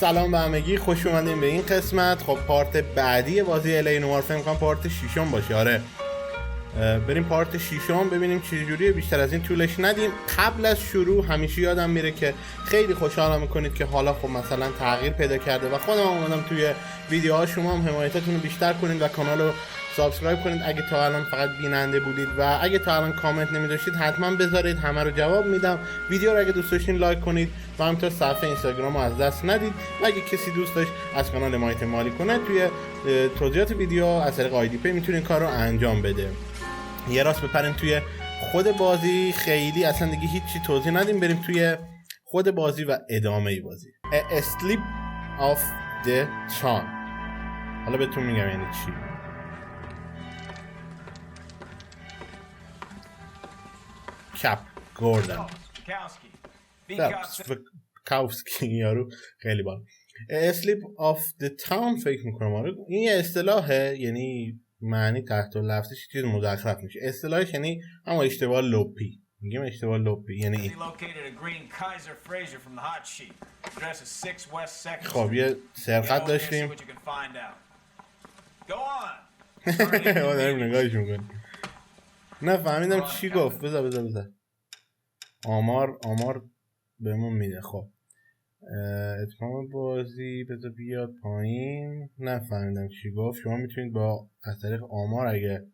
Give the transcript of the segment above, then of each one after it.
سلام به همگی، خوش اومدین به این قسمت. خب پارت بعدی بازی نویر، فکر می‌کنم پارت 6 باشه. آره بریم پارت 6 ببینیم چه جوریه. بیشتر از این طولش ندیم. قبل از شروع همیشه یادم میره که خیلی خوشحالم میکنید که حالا خب مثلا تغییر پیدا کرده و خودم اومدم توی ویدیوها شما هم حمایتتون رو بیشتر کنید و کانال رو سابسکرایب کنید اگه تا الان فقط بیننده بودید و اگه تا الان کامنت نمی‌ذاشتید حتما بذارید، همه رو جواب میدم. ویدیو رو اگه دوست داشتین لایک کنید و همینطور صفحه اینستاگرام رو از دست ندید و اگه کسی دوست داشت از کانال حمایت مالی کنه توی توضیحات ویدیو از طریق آیدی پی میتونین کار رو انجام بده. یه راست بپرین توی خود بازی، خیلی اصلا دیگه هیچی توضیح ندیم، بریم توی خود بازی و ادامه بازی. A slip of the tongue. حالا بهتون میگم یعنی چی. کپ گوردن کاوسکی یارو خیلی بالا. اسلیپ آف د تاون فکر میکنم. آره این یه اصطلاحه، یعنی معنی تحت لفظش چیز مزخرف میشه. اصطلاحش یعنی اما اشتباه لپی. میگیم اشتباه لپی یعنی خب یه سرقت داشتیم. داریم نگاهش میکنیم. نه فهمیدم چی گفت. بذار آمار بهمون میده. خب اتمام بازی بذار بیاد پایین. نفهمیدم چی گفت. شما میتونید با از طریق آمار اگه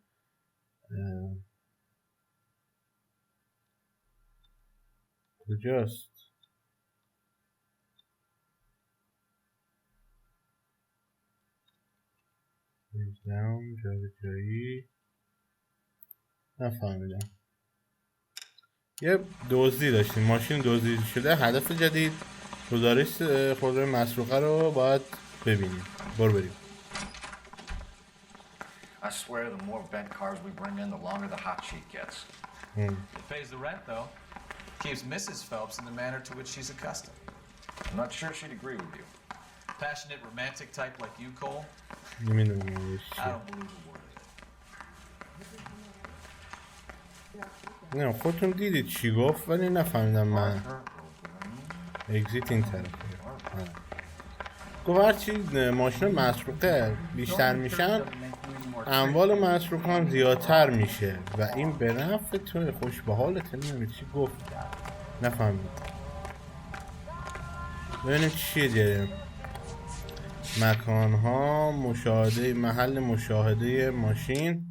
کجاست جایی نفهمیدم. یه دزدی داشتیم، ماشین دزدی شده. هدف جدید گزارش خودروی مسروقه رو باید ببینیم. برو بریم. I swear the more bent cars we bring in, the longer the hot sheet gets. It pays the rent though. Keeps Mrs. Phelps in the manner to which she's accustomed. I'm not sure she'd agree with you. Passionate, romantic type like you, Cole? I don't believe a word. نه خودتون دیدید چی گفت ولی نفهمیدم من. اگزیت این طرف گفت هرچی ماشین مسروقه بیشتر میشن اموال مسروقه هم زیادتر میشه و این به نفع توی. خوش به حالت. نمیدونم چی گفت، نفهمید. ببینیم چیه جریم. مکانها، مشاهده، محل مشاهده ماشین،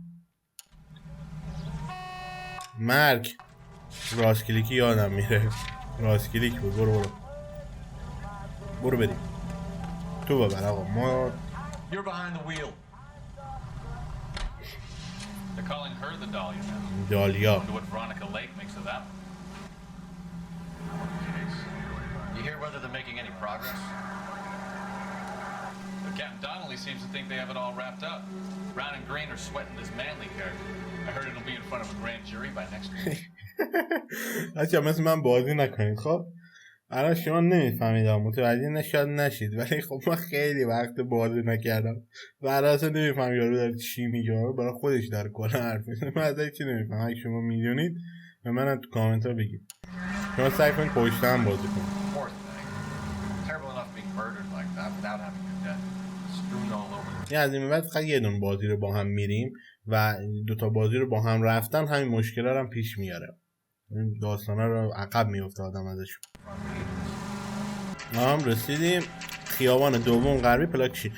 مرگ. راست کلیکی یادم میره. راست کلیک بود. برو بریم تو ببر آقا. ما You're behind the wheel. They're calling her the Dahlia now. دالیا. Wonder what Veronica Lake makes of that. You hear whether they're making any progress? But Captain Donnelly seems to think they have it all wrapped up. Brown and Green are sweating this Manley character. I heard it'll be in front of a grand jury by next week. بچه‌ها مثل من بازی نکنید. خب الان شما نمیفهمید، متوجه نشید ولی خب من خیلی وقت بازی نکردم و الان اصلا نمیفهم یارو داره چی میگه. برای خودش داره کلا حرف میزنه. من ازش چی نمیفهمم. اگه شما میدونید به من تو کامنت ها بگید. شما سعی کنید پشت هم بازی کنید. یه از این بعد فقط یه دون بازی رو با هم میریم و دوتا بازی رو با هم رفتن همین مشکل‌ها رو هم پیش میاره. این داستانا رو عقب میفته آدم ازشون. ما هم رسیدیم خیابان دوم غربی پلاکشی.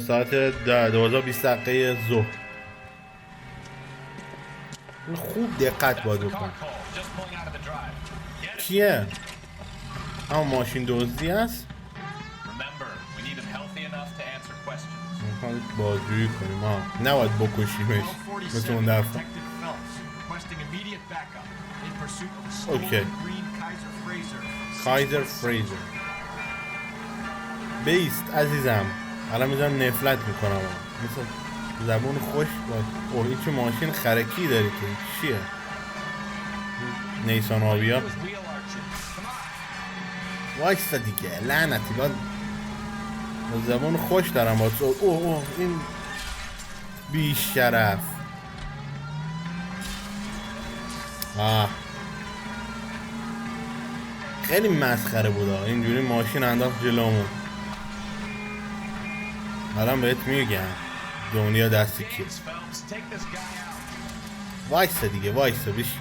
ساعت 12:20 ظهر. خوب دقت باید بکن. کیه؟ همون ماشین دزدی است. میخواد بازجویی کنیم. ها نباید بکشیمش مثل اون دفعه. اوکی. کایزر فریزر. بیست عزیزم. الان میذارم نفلت میکنم. مثل زبون خوش باید. اوه این چه ماشین خرکی داری تو. چیه؟ نیسان آبیا. وایستا دیگه لعنتی. باید زبون خوش دارم باید. اوه این بیش شرف. خیلی مسخره بودا. اینجوری ماشین انداخت جلومون. الان بهت میگم دنیا دستی کیه. وایسا دیگه وایسا بیش.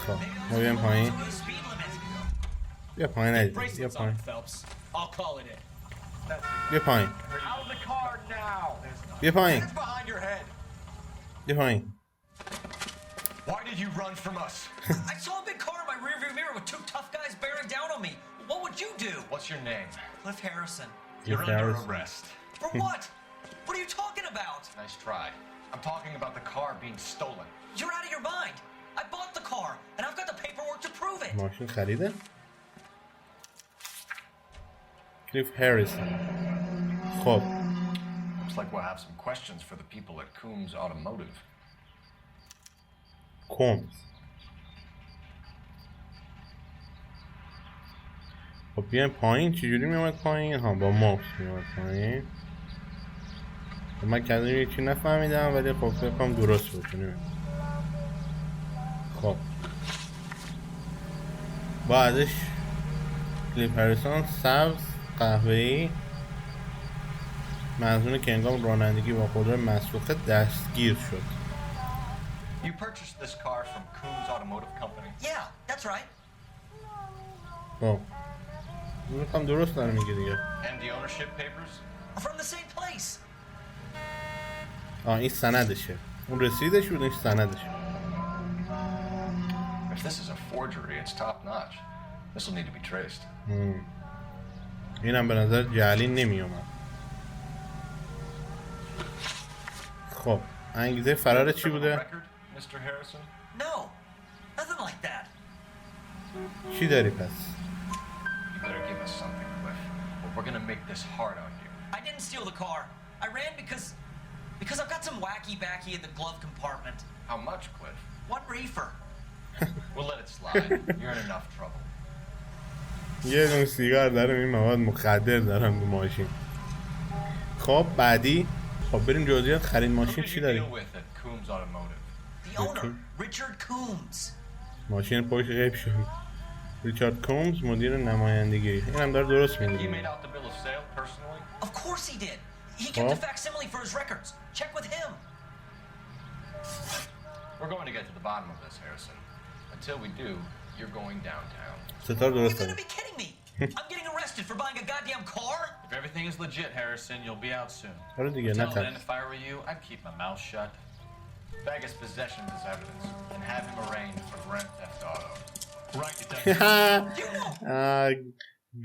خب ما بیایم پایین. بیا پایین ندید. بیا پایین. بیا پایین. بیا پایین. بیا پایین. Why did you run from us? I saw a big car in my rearview mirror with two tough guys bearing down on me. What would you do? What's your name? Cliff Harrison. You're under arrest. For what? What are you talking about? Nice try. I'm talking about the car being stolen. You're out of your mind. I bought the car, and I've got the paperwork to prove it. ماشین خریده؟ کلیف هریسون. خب. Looks like we'll have some questions for the people at Coombs Automotive. کومز. خب بیایم پایین. چجوری میامد پایین؟ ها با ماوس میامد پایین. من کردم یکی نفهمیدم ولی خب فکر کنم درست بکنیم. خب بعدش کلیف هریسون سبز قهوه‌ای منظونه که انگام رانندگی با خودرو مسروقه دستگیر شد. You purchased this car from Coombs Automotive Company? Yeah, that's right. خب میخوام درست دارم میگه دیگه. And the ownership papers? From the same place. این سندشه. اون رسیدش بود این سندشه. If this is a forgery, it's top notch. This will need to be traced. اینم به نظر جعلی نمی اومد. خب انگیزه فرار چی بوده؟ Mr. Harrison? No, nothing like that. چی داری پس؟ You better give us something, Cliff. Or we're gonna make this hard on you. I didn't steal the car. I ran because I've got some wacky backy in the glove compartment. How much, Cliff? One reefer. We'll let it slide. You're in enough trouble. یه دونه سیگار دارم این مواد مخدر دارم تو ماشین. خب بعدی خب بریم جزئیات خرید ماشین چی داریم؟ The owner, Richard Coombs. ماشین پشت غیب شد. ریچارد کومز مدیر نمایندگی. اینم داره درست میگه. Of course he did. He kept a facsimile for his records. Check with him. We're going to get to the bottom of this, Harrison. Until we do, you're going downtown. ستار You're درست gonna داره. be kidding me. I'm getting arrested for buying a goddamn car. If everything is legit, Harrison, you'll be out soon. آره دیگه Till نترس. then, if I were you, I'd keep my mouth shut. Bag his possessions as evidence and have him arraigned for grand theft auto. Right, detective.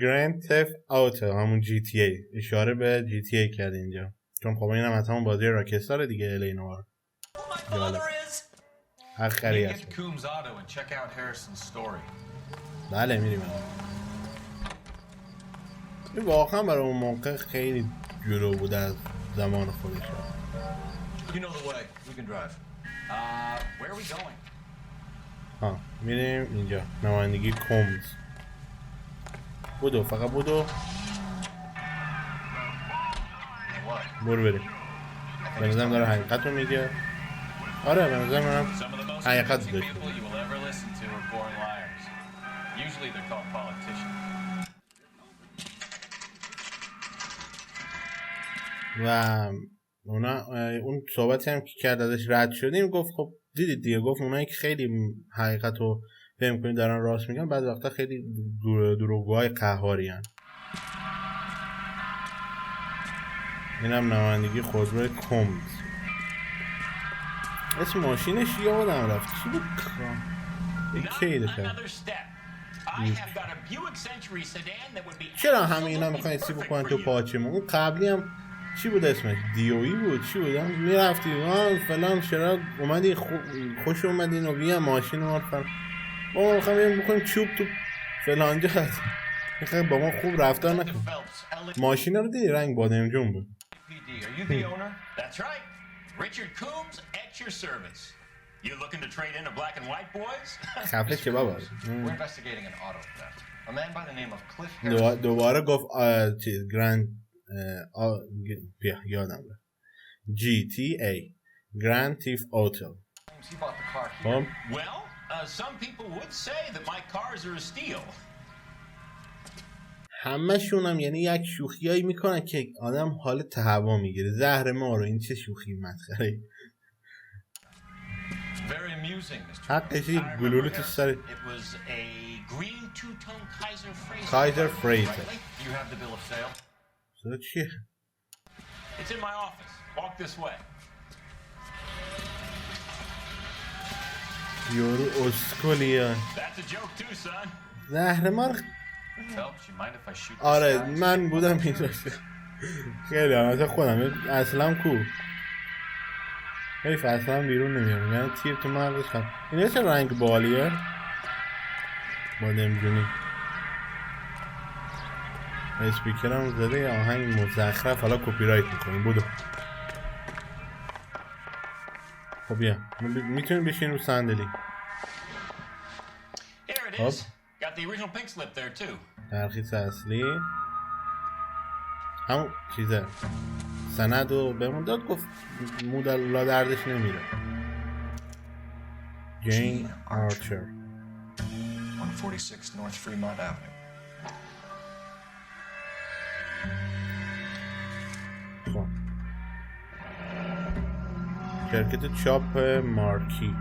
گرند تفت آوتو همون جی تی ای. اشاره به جی تی ای کرد اینجا. چون خب این هم از همون بازی راکستار دیگه الی نوار. آخری هست. Get to Coombs Auto and check out Harrison's story. بله میریم. این واقعا برای اون موقع خیلی جلو بود از زمان خودش. You know the way. We can drive. Where are we going? ها میریم اینجا نمایندگی کومز. بودو فقط بودو. برو بریم. به نظرم داره حقیقت رو میگه. آره به نظر منم حقیقت داشت. و اون صحبتی هم که کرد ازش رد شدیم گفت خب دیدید دیگه گفت اونایی که خیلی حقیقت رو فهم کنید دارن راست میگن بعضی وقتا خیلی دروغگوهای قهاری هن. این هم نمایندگی خودروی کومز. اسم ماشینش یادم رفت چی بود؟ یکی چرا همه اینا میخواین سی بکنن تو پاچمون؟ اون قبلی هم چی بود اسمش؟ دیویی بود چی بود؟ میرفتی فلان چرا اومدی خوش اومدین و بیا ماشین رو فلان با ما میخوایم بکنیم چوب تو فلانجا هست میخوایم با ما خوب رفتار نکن. ماشین رو دیدی رنگ بادمجون بود. خفه که بابا دوباره گفت گرند یادم رفت جی تی ای گرند تیف اوتو. Some people would say that my cars are a steal. همه هم یعنی یک شوخیایی میکنن که آدم حال تهوع میگیره. زهر ما رو، این چه شوخی مسخره. Very amusing, Mr. حقش I remember گلوله تو Harrison. سر It was a green two-tone Kaiser Fraser. Kaiser Fraser. Rightly? You have the bill of sale? صدا چیه؟ It's in my office. Walk this way. یارو اسکولیه. That's a joke too, son. زهر مار. Phelps, you mind if I shoot the آره skies? من بودم این راست. خیلی هم خودم اصلا کو. حیف اصلا بیرون نمیام. یعنی تیر تو مغزش خواهم. این چه رنگ بالیه؟ با نمیدونی. اسپیکرم زده یه آهنگ مزخرف، حالا کپی رایت میکنیم. بودو. خب بیا میتونیم بشین رو صندلی. Here it is. Got the original pink slip there too. ترخیص اصلی همون چیزه، سند رو بهمون داد، گفت مودل لا دردش نمیره. جین آرچر 146 North Fremont Avenue. خب شرکت چاپ مارکی.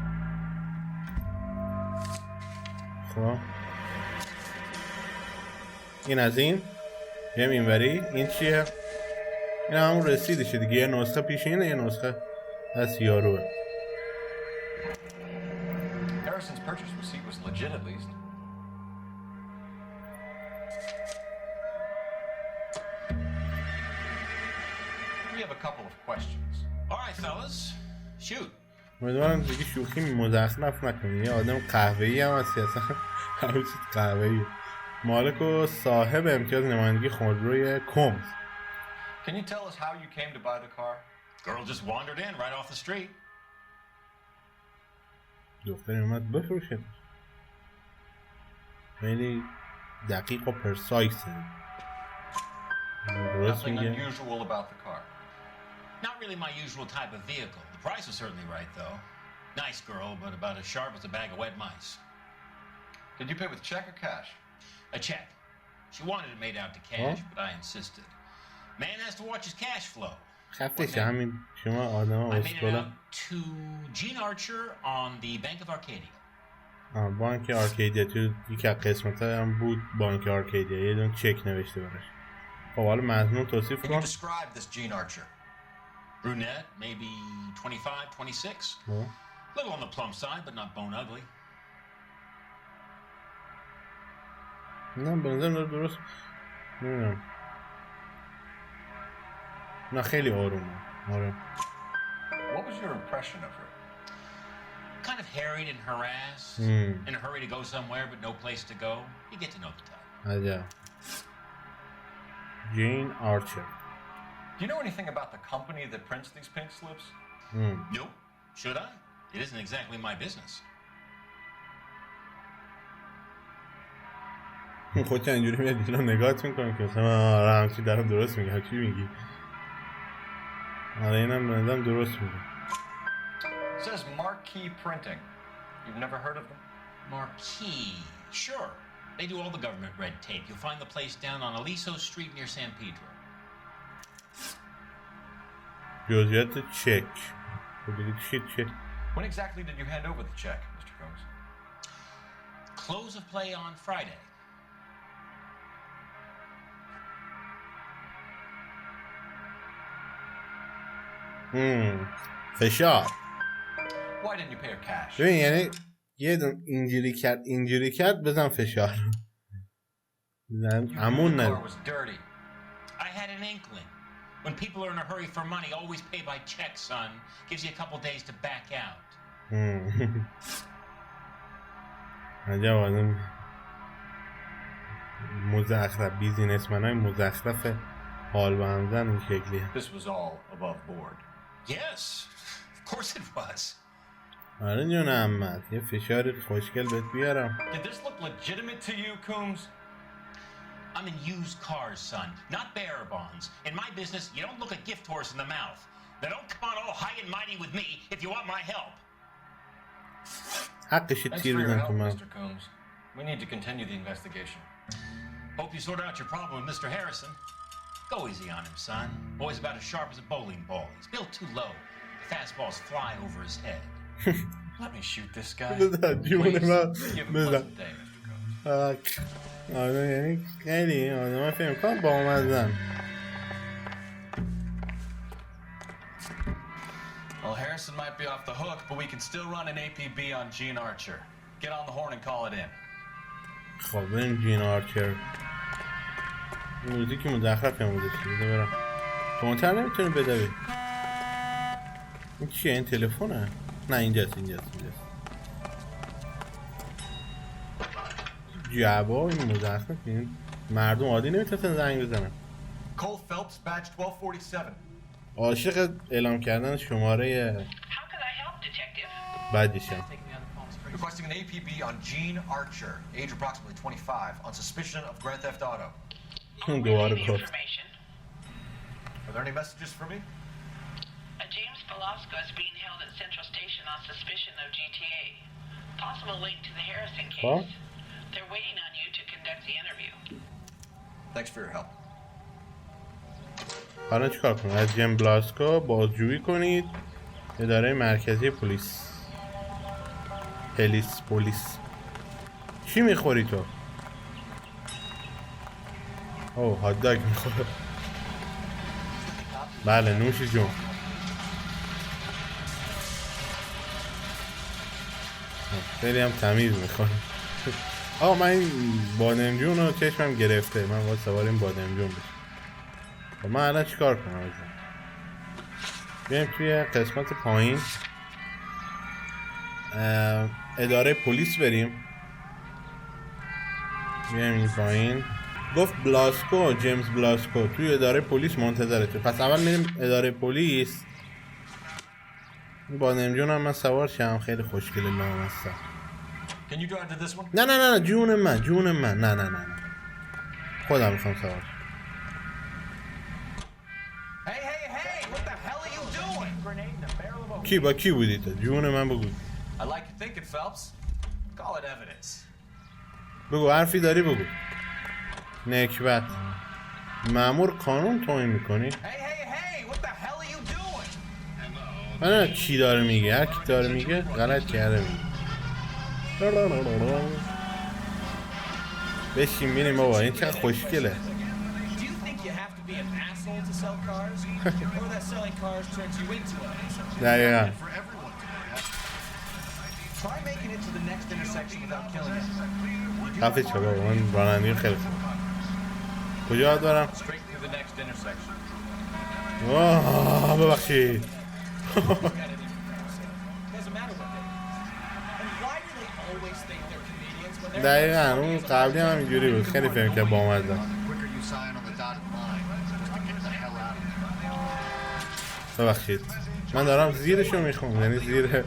خب این از این یه اینوری. این چیه؟ این همون رسیدشه دیگه. یه نسخه پیشینه، یه نسخه از یاروه. Harrison's purchase receipt was legit at least. We have a couple of questions. All right, fellas. Shoot. امیدوارم دیگه شوخی مزخرف نکنی. یه آدم قهوه‌ای هم هستی اصلا. همه چیز قهوه‌ای. مالک و صاحب امتیاز نمایندگی خودروی کومز. Can you tell us how you came to buy the car? Girl just wandered in right off the street. دختری اومد بفروشه. خیلی دقیق و پرسایسه. درست Nothing میگه. unusual about the car. Not really my usual type of vehicle. The price was certainly right, though. Nice girl, but about as sharp as a bag of wet mice. Did you pay with check or cash? A check. She wanted it made out to cash, but I insisted. Man has to watch his cash flow. خفتشه همین شما آدم I made it اسکولا. out to Gene Archer on the Bank of Arcadia. بانک آرکیدیا تو یک از قسمت هم بود. بانک آرکیدیا یه دون چک نوشته براش. خب حالا مضمون توصیف Can you کن. describe this Gene Archer? Brunette, maybe 25, 26. Little on the plump side, but not bone ugly. نه به نظرم داره درست نمیدونم. نه خیلی آرومه. آره. What was your impression of her? Kind of harried and harassed, in a hurry to go somewhere but no place to go. You get to know the type. عجب. جین آرچر. Do you know anything about the company that prints these pink slips? Nope. Should I? It isn't exactly my business. خودت اینجوری میاد دیگه نگاهت میکنم که مثلا آره همچی دارم درست میگه. چی میگی؟ آره اینم به نظرم درست میگه. It says Marquee Printing. You've never heard of them? Marquee? Sure. They do all the government red tape. You'll find the place down on Aliso Street near San Pedro. جزئیات چک. بگید چی؟ When exactly did you hand over the check, Mr. Combs? Close of play on Friday. فشار. Why didn't you pay her cash? ببین یعنی یه دون اینجوری کرد بزن فشار. امون The نه. car was dirty. I had an inkling. When people are in a hurry for money, always pay by check, son. Gives you a couple days to back out. عجب آدم مزخرف. بیزینسمنای مزخرف حال به هم زن این شکلیه. This was all above board. Yes, of course it was. آره جون احمد یه فشار خوشگل بهت بیارم. Did this look legitimate to you, Coombs? I'm in used cars, son, not bearer bonds. In my business, you don't look a gift horse in the mouth. Now don't come on all high and mighty with me if you want my help. حقش Thanks for تیر your بزن help, تو من. Mr. Coombs. We need to continue the investigation. Hope you sorted out your problem with Mr. Harrison. Go easy on him, son. Boy's about as sharp as a bowling ball. He's built too low. The fastballs fly over his head. Let me shoot this guy. جون من Give him a بزن. pleasant day, Mr. Coates. آدم یعنی خیلی آدم فکر کنم با اومدن. Well, Harrison might be off the hook, but we can still run an APB on Gene Archer. Get on the horn and call it in. خب بریم جین آرچر. موزیکی مزخرف هم بوده چیزه برم تونتر نمیتونی بدوی. این چیه؟ این تلفونه؟ نه اینجاست. جبا این مزخرف این مردم عادی نمیتونن زنگ بزنن. Cole Phelps, badge 1247. عاشق اعلام کردن شماره How could I help, detective? بعدیشم. Requesting an APB on Gene Archer, age approximately 25, on suspicion of grand theft auto. دوباره The گفت. information. Are there any messages for me? A James Velasco is being held at Central Station on suspicion of GTA. Possible link to the Harrison case. Huh? They're waiting on you to conduct the interview. Thanks for your help. حالا چیکار کنیم؟ از جیم بلاسکو بازجویی کنید. اداره مرکزی پلیس. پلیس. چی میخوری تو؟ اوه هات داگ میخوره. بله نوش جون. خیلی هم تمیز میخوره. آه من این بادمجون رو چشمم گرفته. من باید سوار این بادمجون بشم. خب من الان چیکار کنم از این؟ بیایم توی قسمت پایین اداره پلیس بریم. بیایم این پایین. گفت بلاسکو، جیمز بلاسکو توی اداره پلیس منتظرته. پس اول میریم اداره پلیس. این بادمجون هم من سوار شم. خیلی خوشگله لامصب. Can you drive to this one? نه جون من نه خودم میخوام سوار. Hey! What the hell are you doing? Grenade in the barrel of a... کی با کی بودی تو؟ جون من بگو. I like your thinking, Phelps. Call it evidence. بگو حرفی داری بگو. نکبت مأمور قانون توهین میکنی؟ Hey! What the hell are you doing? من کی داره میگه؟ هر کی داره میگه غلط کرده میگه. بشین میریم بابا این چقدر خوشگله. Do you think you have to be an asshole to sell cars? Or that selling cars turns you into an asshole? دقیقا. For everyone to have. Try making it to the next intersection without killing it. خفه چه بابا من رانندگی خیلی خوب. کجا دارم؟ Straight through the next intersection. ببخشید. Doesn't matter what they do. And why do they always think they're comedians when they're... دقیقا اون قبلی هم اینجوری بود. خیلی فهم که با مزه. The quicker you sign on the dotted line, just to get the hell out of here. ببخشید من دارم زیرشو میخونم. یعنی زیر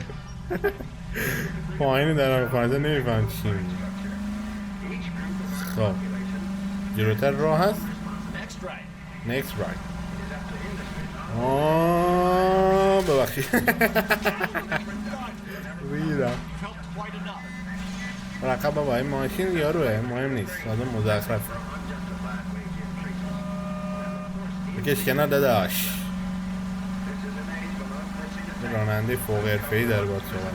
پایینی دارم میخونم. نمیفهم چی میگه. خب جلوتر راه هست. Next right. ببخشید ریدم. رقب بابا این ماشین یاروه مهم نیست. آدم مزخرف بکش کنار داداش. راننده فوق حرفه‌ای داره باید صحبت.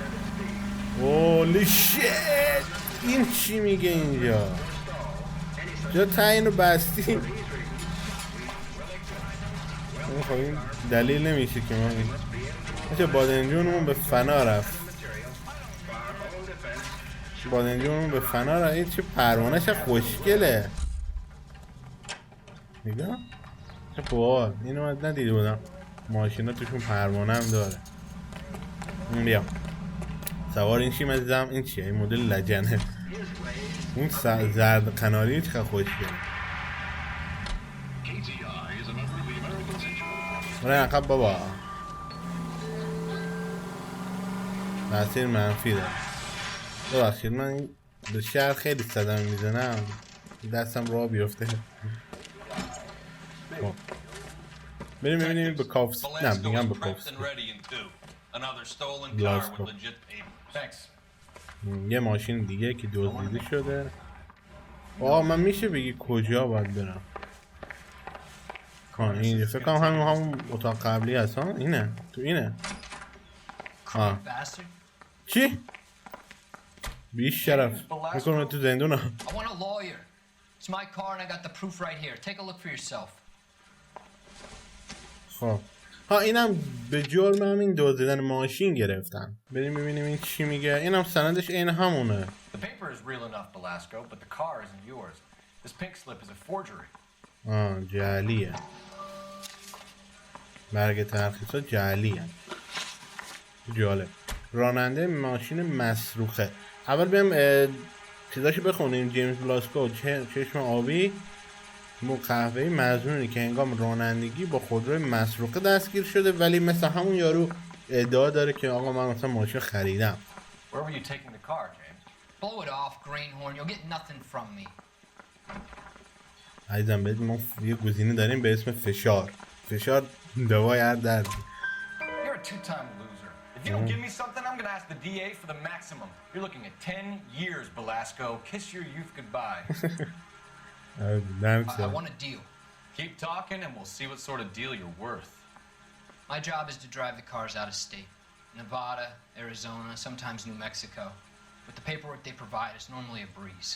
هولی شیت این چی میگه اینجا؟ جا تعیین رو بستی. خب این دلیل نمیشه که ما میشه بادمجونمون به فنا رفت. بادمجونمون به فنا رفت. این چه پروانه چه خوشگله. نگاه چه باحال. اینو من ندیده بودم ماشینا توشون پروانه هم داره. بیا سوار این شیم عزیزم. این چیه؟ این مدل لجنه. اون زرد قناری چقدر خوشگله. برای عقب بابا. تاثیر منفی داره. ببخشید من این به شهر خیلی صدمه میزنم. دستم راه بیفته. بریم ببینیم به کافس. نه میگم به کافس. یه ماشین دیگه که دزدیده شده. من میشه بگی کجا باید برم؟ اینجا فکر کنم همون اتاق قبلی هست ها؟ اینه تو اینه چی؟ بیش شرف میکنم تو زندونه. خب اینم به جرم همین دزدیدن ماشین گرفتن. بریم ببینیم این چی میگه. اینم سندش این همونه. جعلیه. برگ ترخیصات جعلیه. جالب. راننده ماشین مسروقه. اول بریم چیزاشو بخونیم. جیمز بلاسکو چشم آبی مو قهوه‌ای مظنونی که هنگام رانندگی با خودروی مسروقه دستگیر شده، ولی مثل همون یارو ادعا داره که آقا من مثلا ماشین خریدم. عزیزم بهت ما یه گزینه داریم به اسم فشار. فشار دوای هر دردی. If you don't give me something, I'm gonna ask the DA for the maximum. You're looking at 10 years, Belasco. Kiss your youth goodbye. I want a deal. Keep talking and we'll see what sort of deal you're worth. My job is to drive the cars out of state. Nevada, Arizona, sometimes New Mexico. With the paperwork they provide, it's normally a breeze.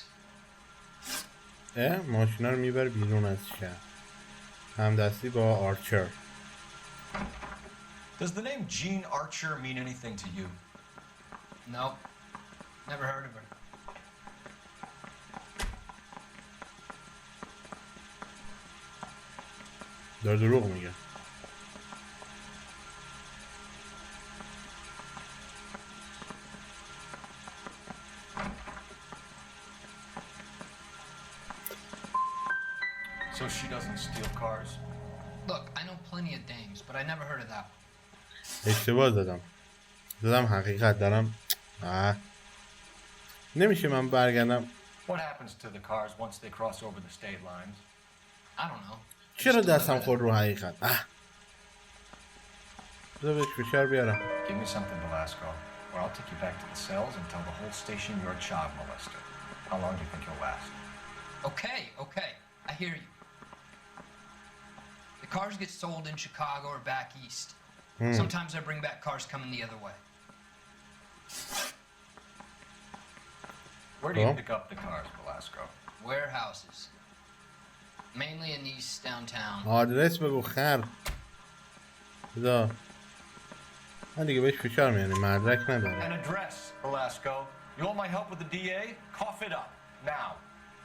ماشینا رو میبر بیرون از شهر. همدستی با آرچر. Does the name Jean Archer mean anything to you? No. Never heard of her. داره دروغ میگه. So she doesn't steal cars? Look, I know plenty of dames, but I never heard of that. اشتباه دادم حقیقت دارم. نمیشه من برگردم. What happens to the cars once they cross over the state lines? I don't know. چرا دستم خورد رو حقیقت؟ بذار بهش فشار بیارم. Give me something, Belasco, or I'll take you back to the cells and tell the whole station you're a child molester. How long do you think you'll last? Okay. I hear you. The cars get sold in Chicago or back east. Sometimes I bring back cars coming the other way. Where do you pick up the cars, Belasco? Warehouses. Mainly in East downtown. آدرس بگو خر. بذار. من دیگه بهش فشار میارم. مدرک نداره. An address, Belasco. You want my help with the DA? Cough it up. Now.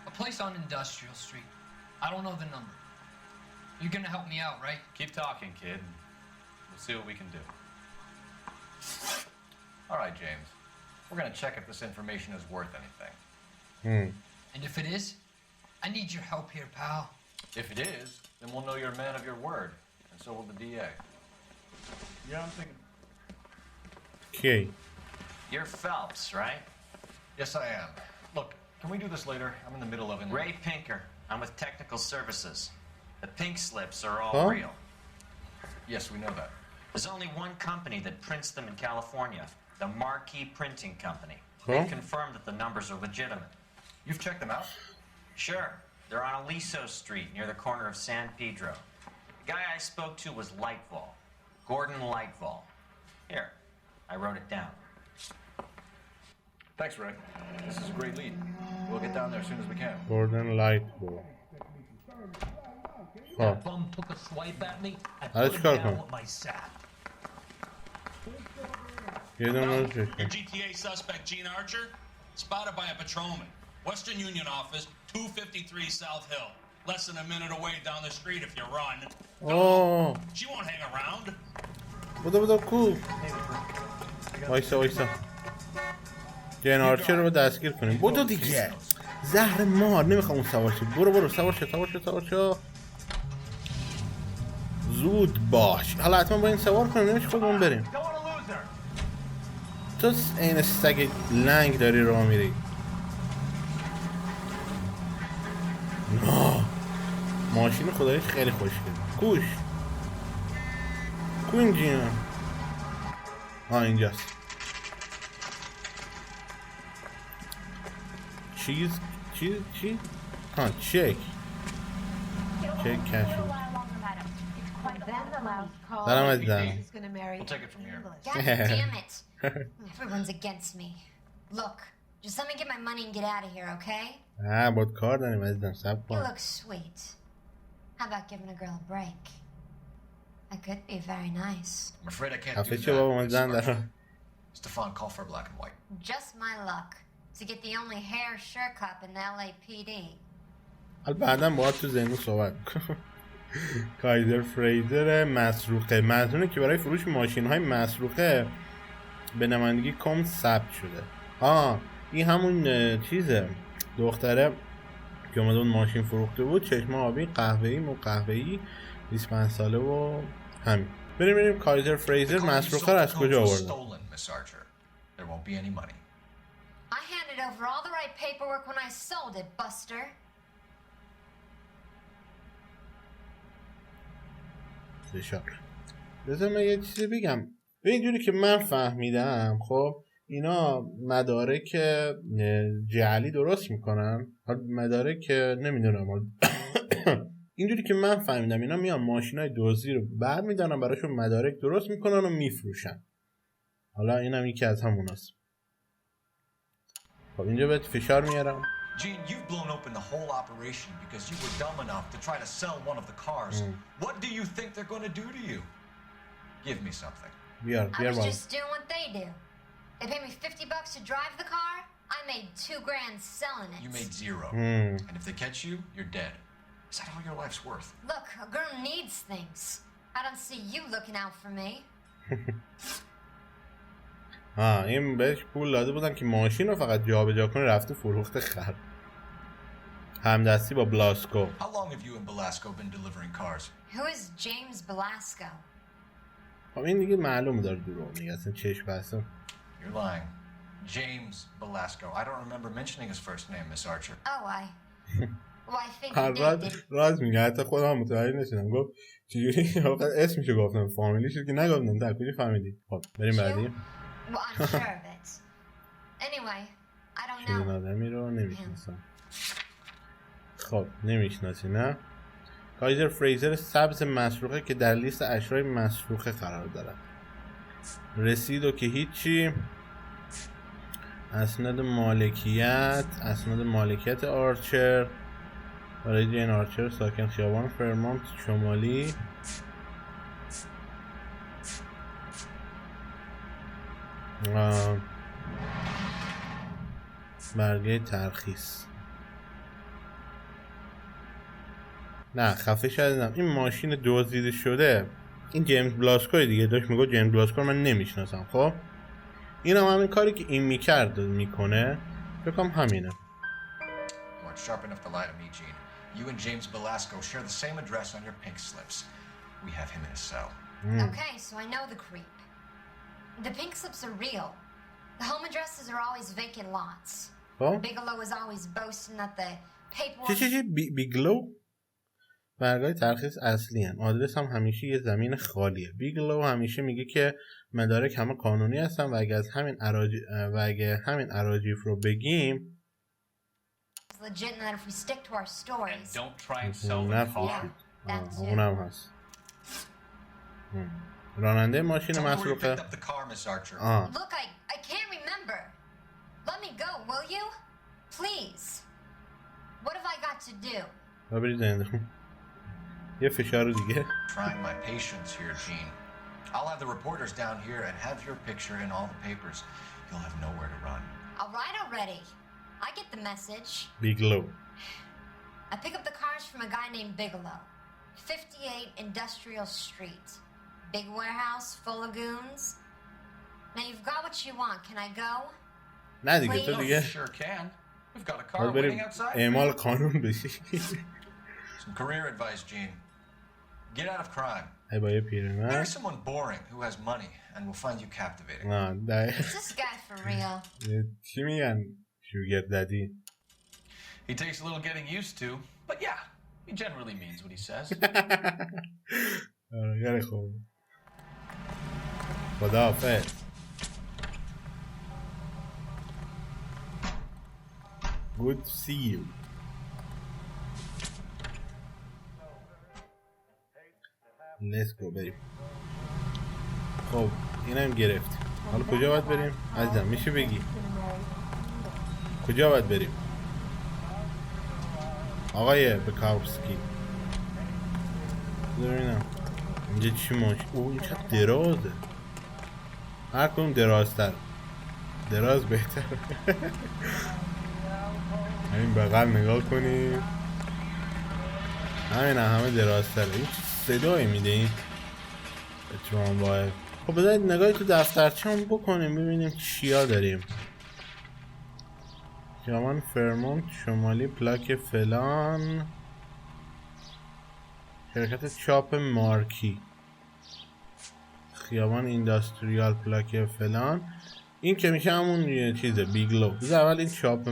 A place on Industrial Street. I don't know the number. You're gonna help me out, right? Keep talking, kid. We'll see what we can do. All right, James. We're gonna check if this information is worth anything. And if it is, I need your help here, pal. If it is, then we'll know you're a man of your word, and so will the DA. Yeah, I'm thinking. Okay. You're Phelps, right? Yes, I am. Look, can we do this later? I'm in the middle of it. Ray Pinker. I'm with Technical Services. The pink slips are all real. Yes, we know that. There's only one company that prints them in California, the Marquee Printing Company. They've confirmed that the numbers are legitimate. You've checked them out? Sure. They're on Aliso Street near the corner of San Pedro. The guy I spoke to was Lightval. Gordon Lightval. Here, I wrote it down. Thanks, Ray. This is a great lead. We'll get down there as soon as we can. Gordon Lightval. That bum took a swipe at me. I Let's put go, him down man. with my sack. You don't know Your GTA suspect, Gene Archer, spotted by a patrolman. Western Union office, 253 South Hill. Less than a minute away down the street if you run. Oh. She won't hang around. بودو کو وایسا جین آرچر رو دستگیر کنیم. بودو دیگه زهر مار. نمیخوام اون سوار شی. برو سوار شو. زود باش. حالا حتما با این سوار کنیم. نمیشه خودمون بریم. تو این سگ لنگ داری راه میری. ماشین خدایش خیلی خوشگله. کو این جینا. اینجاست. چی؟ ها چک کش سلام عزیزم. We'll take it from here. God damn it. Everyone's against me. Look, just let me get my money and get out of here, okay? باید کار داریم عزیزم صبر You کن. look sweet. How about giving a girl a break? That could be very nice. I'm afraid I can't خفه do چه بابا من that. زن Miss دارم. Archer. Stefan, call for black and white. Just my luck to get the only hair shirt cop in the LAPD. حالا بعدا باید تو ذهنو صحبت میکنم. کایزر فریزر مسروقه مظنونه که برای فروش ماشین های مسروقه به نمایندگی کم ثبت شده. این همون چیزه دختره که اومده اون ماشین فروخته بود، چشم آبی قهوه‌ای مو قهوه‌ای 25 ساله و همین. بریم کایزر فریزر مسروقه رو از کجا آورده. I handed over all the right paperwork when I sold it, Buster. بذار من یه چیزی بگم. به اینجوری که من فهمیدم خب اینا مدارک جعلی درست میکنن. حالا مدارک نمیدونم اینجوری که من فهمیدم اینا میان ماشینای دزدی رو برمیدارن براشون مدارک درست میکنن و میفروشن. حالا اینم یکی از هموناست. خب اینجا بهت فشار میارم. Gene, you've blown open the whole operation because you were dumb enough to try to sell one of the cars. What do you think they're going to do to you? Give me something. I was just doing what they do. They paid me $50 to drive the car. I made $2,000 selling it. You made zero. And if they catch you, you're dead. Is that all your life's worth? Look, a girl needs things. I don't see you looking out for me. این بهش پول داده بودن که ماشین رو فقط جابجا کنه، رفته فروخته خر. همدستی با بلاسکو. How long have you and Belasco been delivering cars? Who is James Belasco? خب این دیگه معلوم داره دروغ میگه، اصلا چشم بسته. You're lying. James Belasco. I don't remember mentioning his first name, Miss Archer. Oh, I think you did. راست میگه، حتی خودم متوجه نشدم. گفت چجوری اسمشو گفتم، فامیلیشو که نگفتم. در کجا فهمیدی؟ خب بریم بعدی. Well, I'm sure of it. Anyway, I don't know. چنین آدمی رو نمیشناسم. خب نمیشناسی نه؟ کایزر فریزر سبز مسروقه که در لیست اشیای مسروقه قرار دارد. رسید و که هیچی. اسناد مالکیت آرچر برای جین آرچر ساکن خیابان فرمانت شمالی. برگه ترخیص. نه خفه شدم. این ماشین دزدیده شده این جیمز بلاسکو دیگه. داشت میگه جیمز بلاسکو من نمیشناسم. خب این هم همین کاری که این میکرد میکنه. فکر کنم همینه. Sharp enough to lie to me, Gene. You and James Belasco share the same address on your pink slips. We have him in a cell. Okay, so I know the creep. The pink slips are real. The home addresses are always vacant lots. Bigelow is always boasting that the paperwork... چی بیگلو؟ برگاه ترخیص اصلی هن. آدرس هم همیشه یه زمین خالیه. بیگلو همیشه میگه که مدارک همه قانونی هستن و اگه همین اراجیف رو بگیم legit and that if we stick to our stories. And don't try and sell the car. اونم هست. راننده ماشین مسروقه. Look, I can't remember. Let me go, will you? Please. What have I got to do? برید زنده. یه فشار دیگه. Trying my patience here, Gene. I'll have the reporters down here and have your picture in all the papers. You'll have nowhere to run. All right already. I get the message. Bigelow. I pick up the cars from a guy named Bigelow. 58 Industrial Street. Big warehouse full of goons. Now you've got what you want. Can I go? نه دیگه تو دیگه. Sure can. We've got a car waiting outside. اعمال قانون بشی. Some career advice, Gene. Get out of crime. ای با یه پیرمرد. Marry someone boring who has money and will find you captivating. Is this guy for real? چی میگن؟ Sugar daddy. He takes a little getting used to, but yeah, he generally means what he says. خیلی خوب. خداحافظ. Good to see you. لیتس گو بریم. خب اینم گرفتیم. حالا کجا باید بریم؟ عزیزم میشه بگی کجا باید بریم آقای بکاوسکی؟ ببینم اینجا چی ماش؟ اوه این چقدر درازه. هر کدوم درازتر، دراز بهتر. همین بغل نگاه کنیم، همین همه درازتره. این چه صدایی میده این تراموای؟ خب بذارید نگاهی تو دفترچه هم بکنیم ببینیم چیا داریم. خیابان فرمونت شمالی پلاک فلان، شرکت چاپ مارکی، خیابان اینداستریال پلاک فلان. این که میشه همون یه چیزه بیگلو. بذار اول این چاپ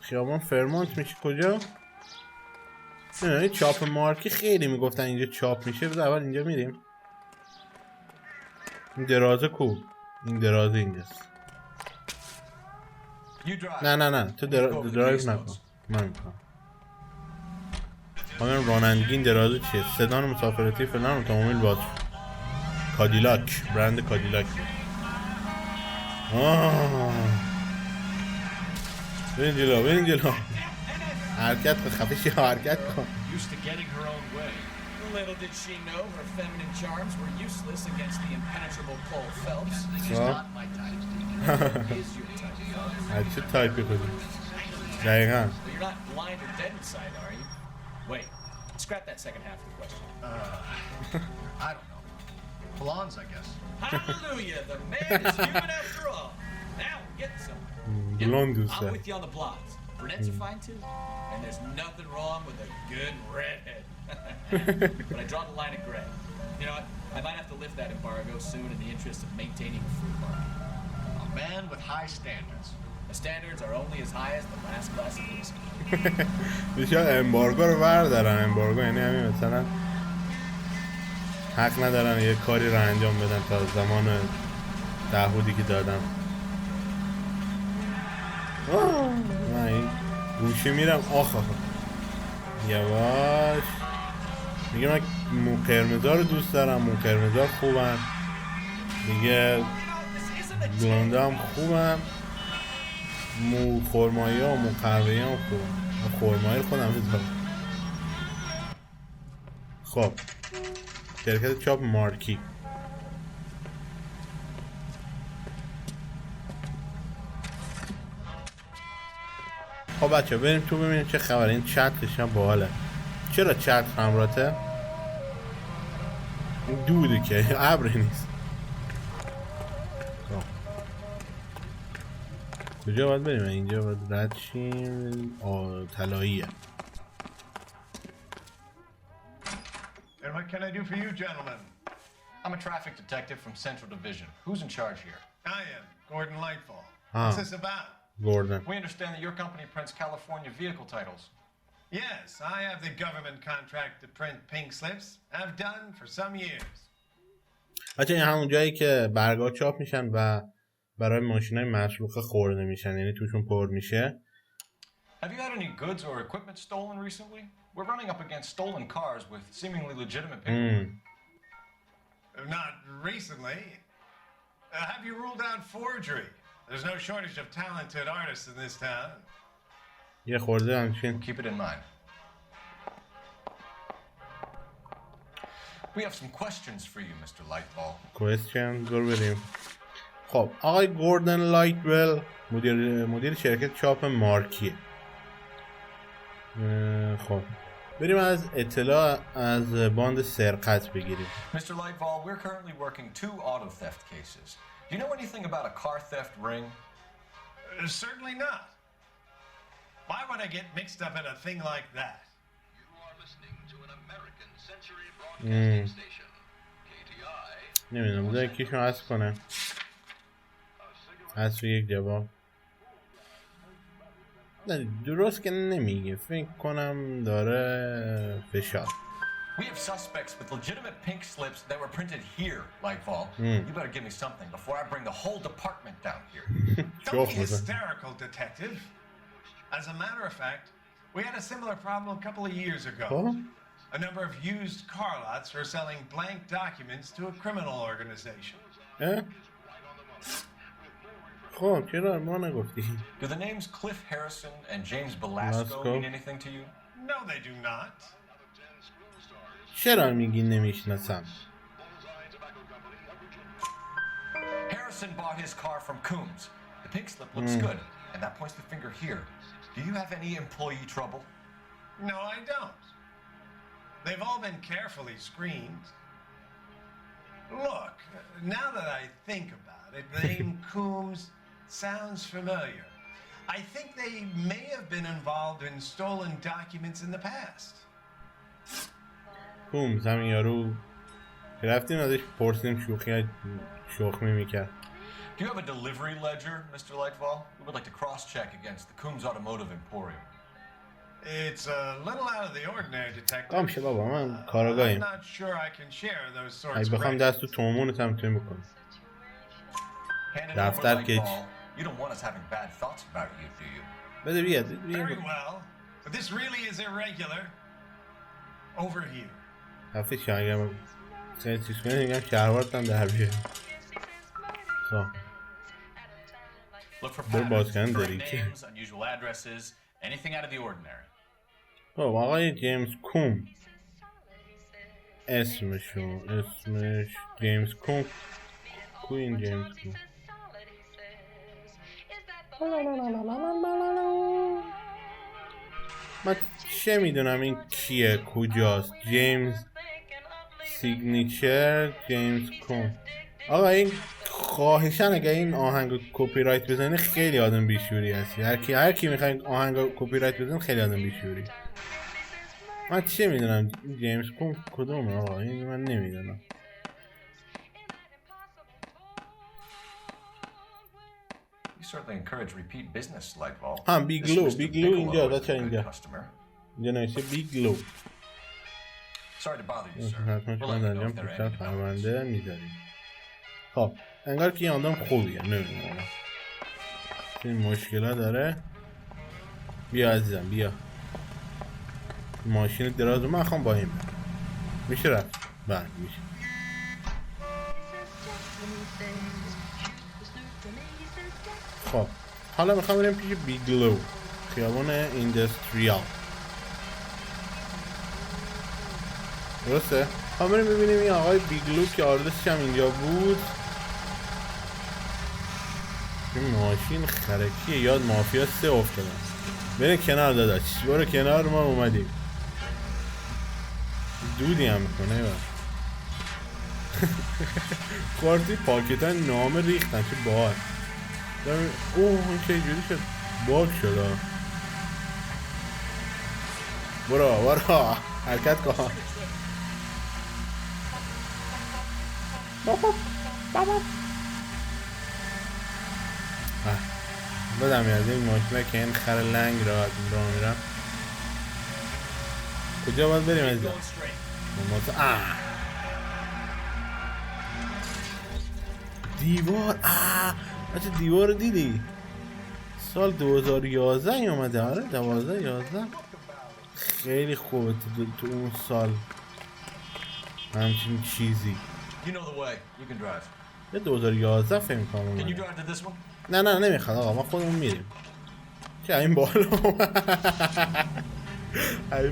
خیابان فرمونت میشه کجا؟ این چاپ مارکی خیلی میگفتن اینجا چاپ میشه. بذار اول اینجا میریم. این درازه کو؟ این درازه اینجاست. نه تو درایو نکن، من میکنم. همین رانندگی این درازه چیه؟ سدان مسافرتی فلان اتومبیل باز شد. کادیلاک، برند کادیلاک. برین جلو حرکت کن، خفه شی حرکت کن. Little did she know her feminine charms were useless against the impenetrable Cole Phelps. He's not my type, Steve. He is your type. چه تایپی کنی؟ دقیقا. But you're not blind or dead inside, are you? Wait, scrap that second half of the question. I don't know. Blondes, I guess. Hallelujah, the man is human after all. Now get some. Blonde دوست I'm دارم. with you on the blondes. Brunettes are fine too. And there's nothing wrong with a good redhead. But I draw the line at gray. You know what? I might have to lift that embargo soon in the interest of maintaining a free market. A man with high standards. The standards are only as high as the last glass of whiskey. بیشتر امبارگو رو بردارن. امبارگو یعنی همین مثلا حق ندارن یه کاری رو انجام بدن تا زمان تعهدی که دادم. من این گوشی میرم آخه یواش. میگه من مو قرمزا رو دوست دارم، مو قرمزا خوبم دیگه، بلونده هم خوبم، مو خورمایی ها و مو قهوه‌ای هم خوبم. خورمایی رو خودم میذارم. خب شرکت چاپ مارکی. خب بچه بریم تو ببینیم چه خبره. این چترش هم باحاله. چرا چتر همراته؟ این دوده که ابری نیست. کجا باید بریم؟ اینجا باید رد شیم. طلاییه. And what can I do for you, gentlemen? I'm a traffic detective from Central Division. Who's in charge here? I am, Gordon Lightfall. What's this about? Gordon. We understand that your company prints California vehicle titles. Yes, I have the government contract to print pink slips. I've done for some years. بچه این همون جایی که برگاه چاپ میشن و برای ماشینای مسروقه خورده میشن، یعنی توشون پر میشه. Have you had any goods or equipment stolen recently? We're running up against stolen cars with seemingly legitimate paperwork. Not recently. Have you ruled out forgery? There's no shortage of talented artists in this town. یه خورده همچین. Keep it in mind. We have some questions for you, Mr. Lightfall. Questions رو بریم. خب آقای گوردن لایتول مدیر شرکت چاپ مارکیه. خب بریم از اطلاع از باند سرقت بگیریم. Mr. Lightfall, we're currently working 2 auto theft cases. Do you know anything about a car theft ring? Certainly not. Why would I get mixed up in a thing like that? You are listening to an American Century Broadcasting Station. KTI. نمیدونم بذار یکیشون حذف کنه. حذف یک جواب. نه درست که نمیگه، فکر کنم داره فشار. We have suspects with legitimate pink slips that were printed here, Lightfall. You better give me something before I bring the whole department down here. Don't be hysterical, detective. As a matter of fact, we had a similar problem a couple of years ago. a number of used car lots for selling blank documents to a criminal organization. خب چرا ما نگفتی؟ Do the names Cliff Harrison and James Belasco mean anything to you? No, they do not. چرا میگی نمیشناسم؟ Harrison bought his car from Coombs. The pink slip looks good, and that points the finger here. Do you have any employee trouble? No, I don't. They've all been carefully screened. Look, now that I think about it, the name Coombs sounds familiar. I think they may have been involved in stolen documents in the past. کومز همین یارو رفتیم ازش پرسیدیم شوخی میکرد. Do you have a delivery ledger, Mr. Lightfall? We would like to cross-check against the Coombs Automotive Emporium. It's a little out of the ordinary, detective. قام شه بابا من کارآگاهیم. I'm not sure I can share those sorts اگه of بخوام دست تو تومونت هم میتونی بکنم. دفتر کج. You don't want us having bad thoughts about you, do you? بده بیاد. Very well, but this really is irregular. Over here. حرفی چه اگه خیلی چیز کنی میگم شهروارت هم در بیاد. خب. برو باز کردن داری که. خب آقای جیمز کوم اسمش جیمز کوم کوین جیمز کوم من چه میدونم این کیه کجاست جیمز سیگنیچر جیمز کوم آقا این خواهشن اگه این آهنگ کپی رایت بزنه خیلی آدم بیشوری هستی هر کی میخواد آهنگ کپی رایت بزنه خیلی آدم بیشوری من چه میدونم جیمز کوم کدومه آقا این من نمیدونم هم بیگلو اینجا بچه اینجا نوشته بیگلو حتما شما در انجام پشتر پرونده میذاریم خب انگار که این آدم خوبیه نمیدونم این مشکل داره بیا عزیزم بیا ماشین دراز رو من خوام با این برم میشه رفت بله میشه خب حالا میخوام بریم پیش بیگلو خیابون ایندستریال درسته؟ هم بریم ببینیم این آقای بیگلو که آردستش هم اینجا بود این ماشین خرکیه یاد مافیا 3 افتادن بریم کنار داداش برو کنار ما اومدیم دودی هم میکنه کارتی پاکت ها نامه ریختن چه باحال اوه این چه جوری شد باگ شد برو حرکت کن بابا بدم یاد این ماشینه که این خر لنگ را میرم کجا باید بریم از دیوار بچه دیوار رو دیدی سال 2011 این اومده آره 12 خیلی خوبه تو اون سال همچین چیزی یه 2011 فکر کنم نه نمیخواد آقا ما خودمون میریم که این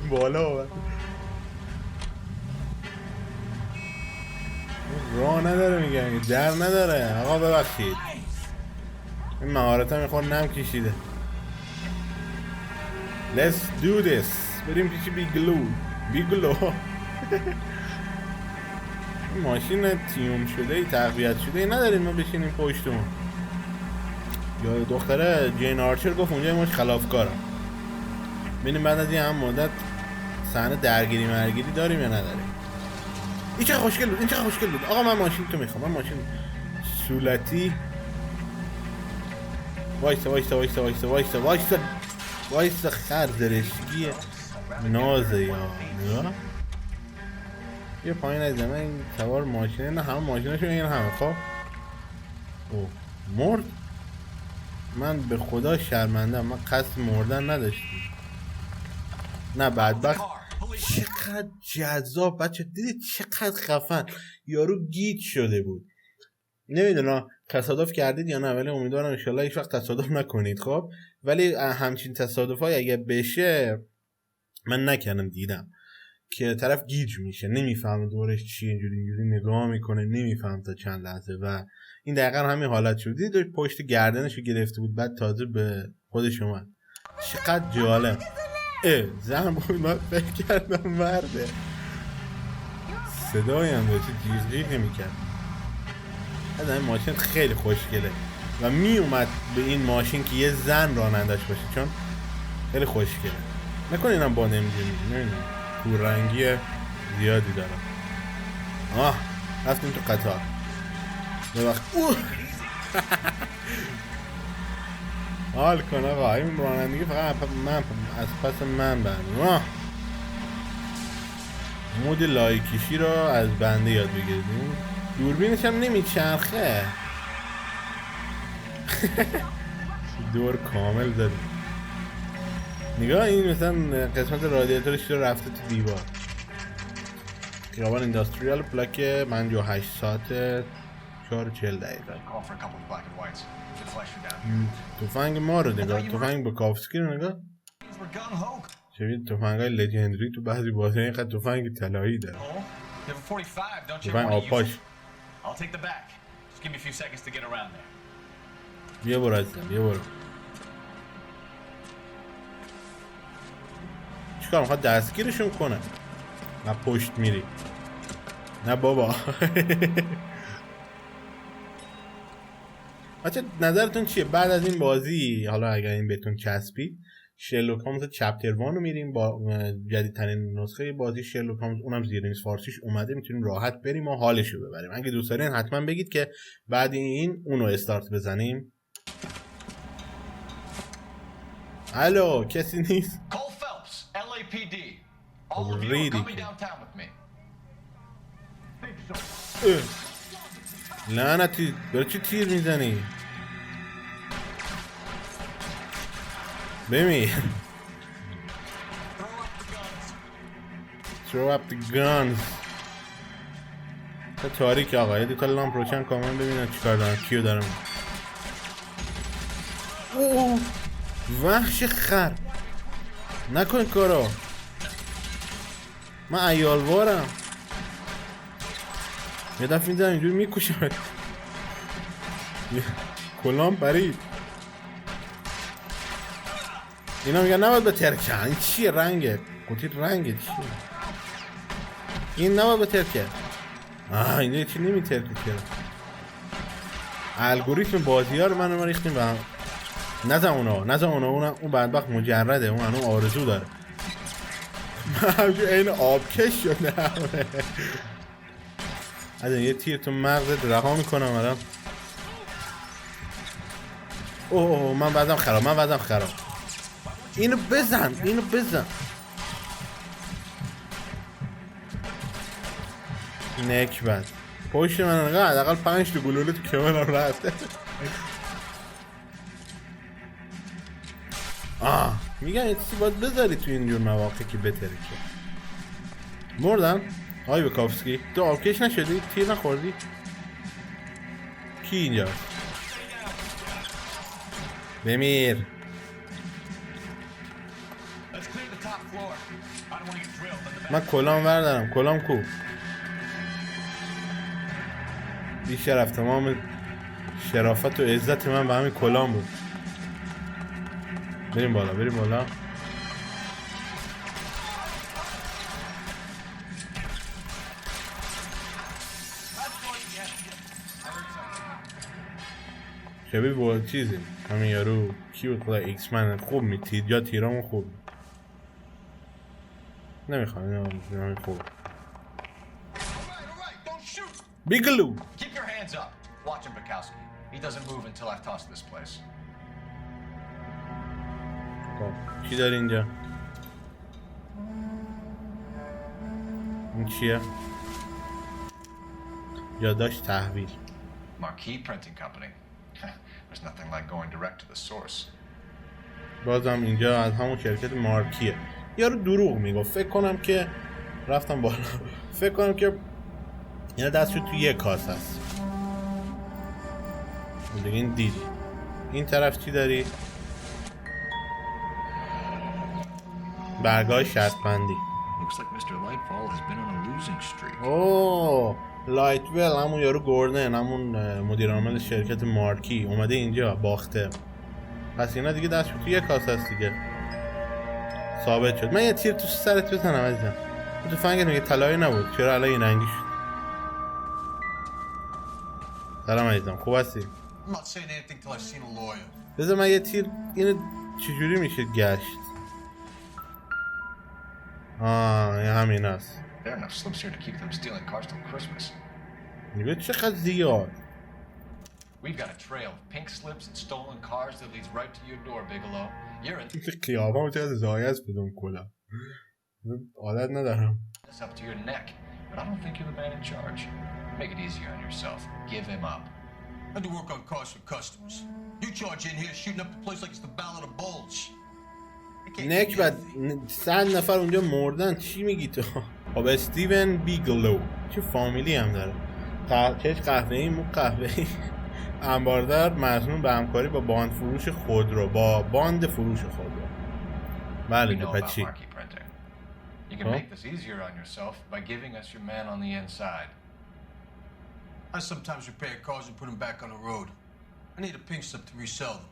بالا راه نداره میگم در نداره آقا ببخشید این مهارت هم میخواد نم کشیده Let's do this بریم پیش بیگلو ماشین تیوم شده تقویت شده نداریم ما بشینیم پشتون یا دختره جین آرچر گفت اونجا ماش خلافکارم ببینیم بعد از این هم مدت صحنه درگیری مرگیری داریم یا نداریم این چه خوشگل بود آقا من ماشین تو میخوام من ماشین سولتی وایسا خر زرشگی نازه یا یه پایین از من این سوار ماشینه نه همه ماشینشون این همه خب اوه مرد من به خدا شرمنده من قصد مردن نداشتم نه بدبخت چقدر جذاب بچه، دیدید چقدر خفن. یارو گیج شده بود. نمیدونم تصادف کردید یا نه، ولی امیدوارم انشالله هیچ وقت تصادف نکنید. خب ولی همچین تصادفای اگه بشه، من نکردم دیدم که طرف گیج میشه، نمیفهمه دورش چیه، اینجوری نگاه میکنه، نمیفهم تا چند لحظه. و این دقیقا همین حالت شد. دید پشت گردنشو گرفته بود، بعد تازه به خودش اومد. چقدر جالب. زن بود، من فکر کردم مرده. صدایی هم داشت جیغ میکرد. از این ماشین خیلی خوشگله و می اومد به این ماشین که یه زن رانندش باشه، چون خیلی خوشگله. نکنه اینم با نمیدونم تو رنگی زیادی داره. رفتیم تو قطار. به وقت حال کن آقا، این رانندگی فقط من از پس من برمیم. مود لایکشی رو از بنده یاد بگیردیم. دوربینش هم نمیچرخه. دور کامل زدیم. نگاه این مثلا قسمت رادیاتورش رو رفته تو دیوار. خیابان اینداستریال، پلاک 58 ساعت 4:40 دقیقه. تفنگ ما رو نگاه، تفنگ بکافسکی رو نگاه. شبیه تفنگای لژندری تو بعضی بازی اینقدر تفنگ طلایی داره. تفنگ آپاش. بیا برو عزیزم، بیا برو. چیکار میخواد دستگیرشون کنه؟ نه پشت میری. نه بابا. بچه نظرتون چیه بعد از این بازی؟ حالا اگر این بهتون چسبید، شرلوک هولمز چپتر 1 رو میریم با جدیدترین نسخه بازی شرلوک هولمز، اونم زیرنویس فارسیش اومده، میتونیم راحت بریم و حالشو ببریم. اگه دوست دارین حتما بگید که بعد این اونو استارت بزنیم. الو کسی نیست؟ ریدی لعنتی برای چی تیر میزنی؟ بمیر. Throw up the guns. تا تاریک آقا، یه دوتا لامپ روشن کامل ببینم چیکار دارم، کیو دارم. وحش خر نکن کارو، من عیالوارم. یه دفعه میزنم اینجوری میکشم. کلام پرید. اینا میگن نباید به ترکه. این چیه رنگه؟ قطیر رنگه چیه؟ این نباید به ترکه. اینجا چی نمی ترکه کرد. الگوریتم بازی ها رو من ریختیم به هم. نزم اونا اون بدبخت مجرده، اون هنو آرزو داره. من همجور این آبکش شده. از یه تیر تو مغزت رها میکنم الان. اوه من وضعم خراب. اینو بزن. نکبت پشت من انقدر حداقل 5 تا گلوله تو کمرم رفته. میگن یه چیزی باید بذاری تو اینجور مواقع که بتره که مردم. آی بکافسکی تو آبکش نشدی؟ تیر نخوردی؟ کی اینجا؟ بمیر. من کلام بردارم. کلام کو؟ بیشرف تمام شرافت و عزت من به همین کلام بود. بریم بالا. شبیه با چیزی همین یارو کی بود خدا ایکس من خوب میتید یا تیرامون خوب نمیخوام همین خوب. بیگلو چی داری اینجا؟ این چیه؟ داشت تحویل. بازم اینجا از همون شرکت مارکیه. یارو دروغ میگه. فکر کنم که رفتم بالا. فکر کنم که اینا دستشو توی یه کاسه است دیگه. این دیدی این طرف چی داری؟ برگاه شرط بندی. اوه لایتول، همون یارو گوردن، همون مدیر عامل شرکت مارکی اومده اینجا باخته. پس اینا دیگه دستشو توی یه کاسه است دیگه. ثابت شد. من یه تیر تو سرت بزنم عزیزم. تو فنگت میگه طلایی نبود، چرا الان این رنگی شد؟ سلام عزیزم، خوب هستی؟ بذار من یه تیر اینو چجوری میشه گشت؟ این همین هست. میگه چقدر زیاد. قیابه هم چقدر زایه است بدون کلا. عادت ندارم. Make it easier on yourself. Give him up. I do work on cars for customers. You charge in here shooting up the place like it's the Ballad of Bulge. نک بعد 100 نفر اونجا مردن. چی میگی تو؟ خب استیون بیگلو چه فامیلی هم داره. چش قهوه‌ای مو قهوه‌ای. انباردار مظنون به همکاری با باند فروش خودرو. با باند فروش خودرو. بله دو پچی. You can make this easier on yourself by giving us your man on the inside. I sometimes repair cars and put them back on the road. I need a pink slip to resell them.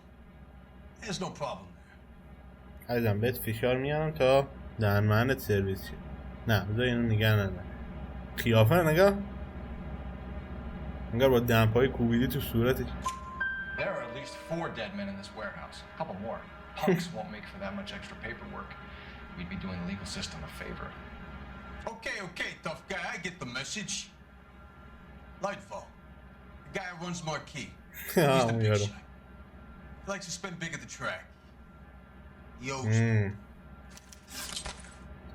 There's no problem there. عزیزم بهت فشار میارم تا دهن‌مهنت سرویس شه. نه بذار اینو نگه ندارم. قیافه نگاه. انگار با دمپای کوبیدی تو صورتش. There are at least 4 dead men in this warehouse. A couple more. Punks won't make for that much extra paperwork. We'd be doing the legal system a favor. Okay, tough guy. I get the message. Lutfva, the guy who runs Marquee. He's the big shot. He likes to spend big at the track. He owes me.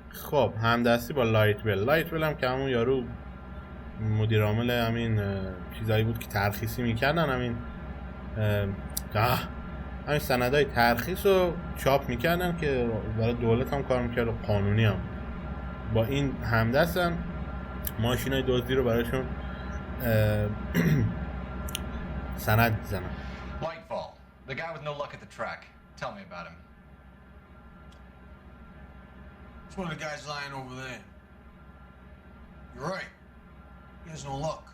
خب همدستی با لایتول هم که همون یارو مدیر عامل همین چیزایی بود که ترخیصی میکردن، همین سندای ترخیص رو چاپ میکردن که برای دولت هم کار میکرد و قانونی هم. با این همدستن ماشینای دزدی رو براشون سند میزنن. Lightfall, the guy with no luck at the track. Tell me about him. It's one of the guys lying over there. You're right. He has no luck.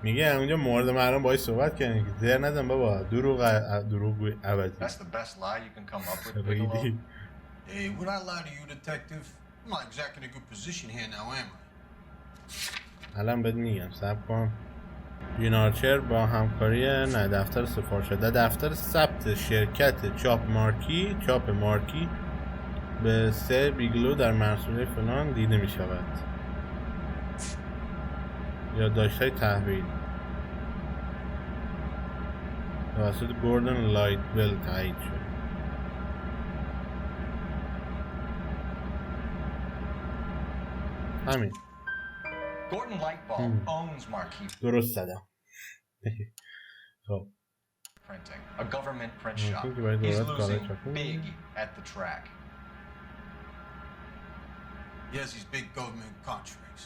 میگه اونجا مورد مردم باید صحبت کردن که زیر نزن بابا، دروغ عوضی. That's the best lie you can come up with, Bigelow. Hey, would I lie to you, detective? I'm not exactly in a good position here now, am I? الان بهت میگم صبر کن. جین آرچر با همکاری دفتر سفارش شده دفتر ثبت شرکت چاپ مارکی به 3 بیگلو در مرسومه فلان دیده می شود. یا داشتای تحویل توسط گوردن لایتول تایید شد. همین Gordon Lightball owns Marquee. درست زدم. خب Printing, a government print shop. He's losing big at the track. He has these big government contracts.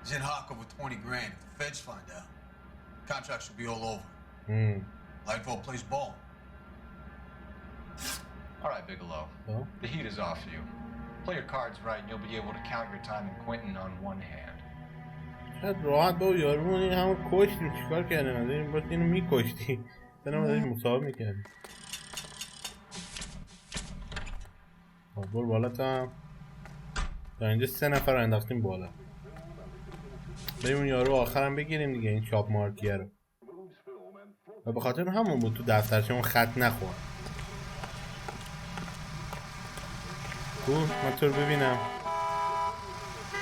He's in hock over 20 grand. If the feds find out, contracts will be all over. Lightfall plays ball. All right, Bigelow. The heat is off you. Play your cards right and you'll be able to count your time in Quentin on one hand. شاید راحت با یارمون این همون کشتیم. چیکار کردیم؟ باید اینو میکشتی. سنم داریم مصاحب میکردیم. برو بالا تا اینجا 3 نفر رو انداختیم بالا. بریم اون یارو آخرم بگیریم دیگه، این چاپ مارکیه رو. و به خاطر همون بود تو دفترشمون خط نخور. من تو رو ببینم.